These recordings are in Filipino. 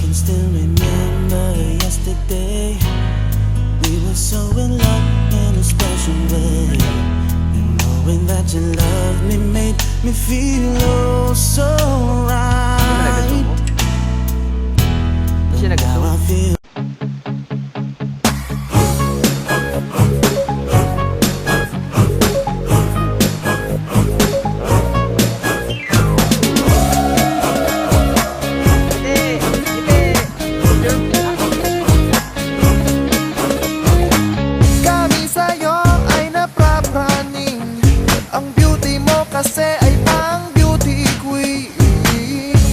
Can still remember yesterday. We were so in love in a special way. And knowing that you loved me made me feel oh so right. And now I feel kasi ay pang beauty queen.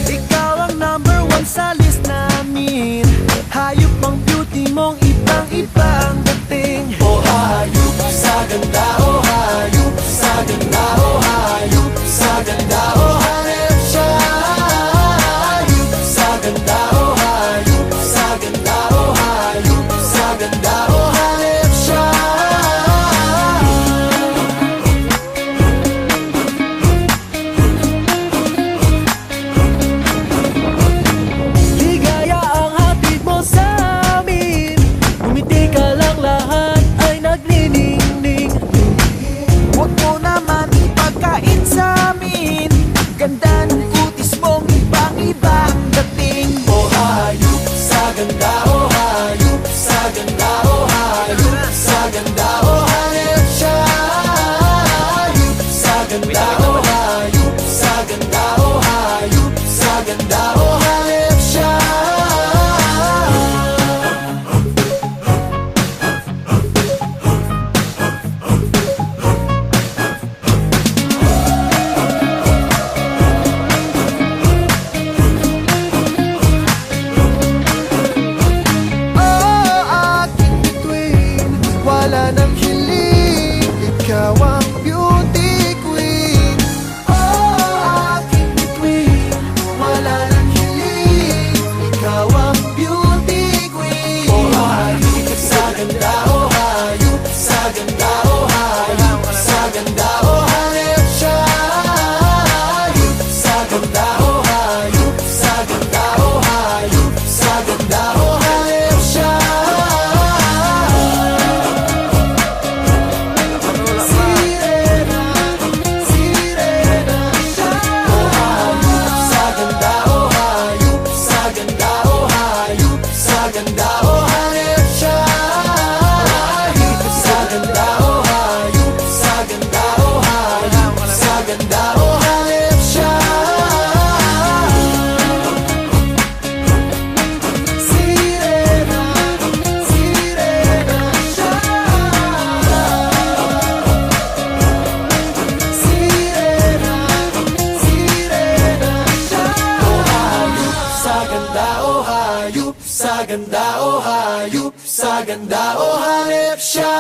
ikaw ang number one sa list namin. Hayop ang beauty mong ibang-iba ang dating. Oh hayop sa ganda, oh hayop sa ganda, oh hayop sa ganda, oh hanep siya. Hayop sa ganda, oh hayop sa ganda, oh hayop sa ganda, oh hanep siya. Ligaya ang hatid mo sa amin. Umiti ka lang, lahat ay nagniningning. Huwag mo naman ipagkait sa amin. Ganda ng kutis mong ibang-iba ang dating. Oh hayop sa ganda, oh hayop sa ganda, oh hayop sa ganda, oh hanep siya. Hayop sa ganda, oh hayop sa ganda, oh hayop sa ganda, oh hanep siya. Oh, aking bituin, wala nang hiling, ikaw ang beauty queen. Oh, aking bituin, wala nang hiling, ikaw ang beauty queen. Oh, hayop sa ganda, oh hayop sa ganda, oh hayop sa ganda, oh hanep siya. Hayop sa ganda, oh hayop sa ganda, oh hayop sa ganda, oh hanep siya. Sirena, sirena siya. Oh hayop sa ganda, oh hayop sa ganda, oh hayop sa ganda, oh hanep siya. Hayop sa ganda, oh hayop sa ganda, oh hayop sa ganda, oh hanep siya. Sirena, sirena siya. Sirena, sirena siya. Oh hayop sa ganda, oh hayop sa ganda, oh hayop sa ganda, oh hanep siya.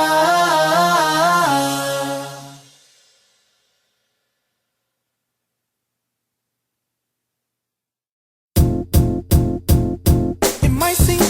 Am I singing?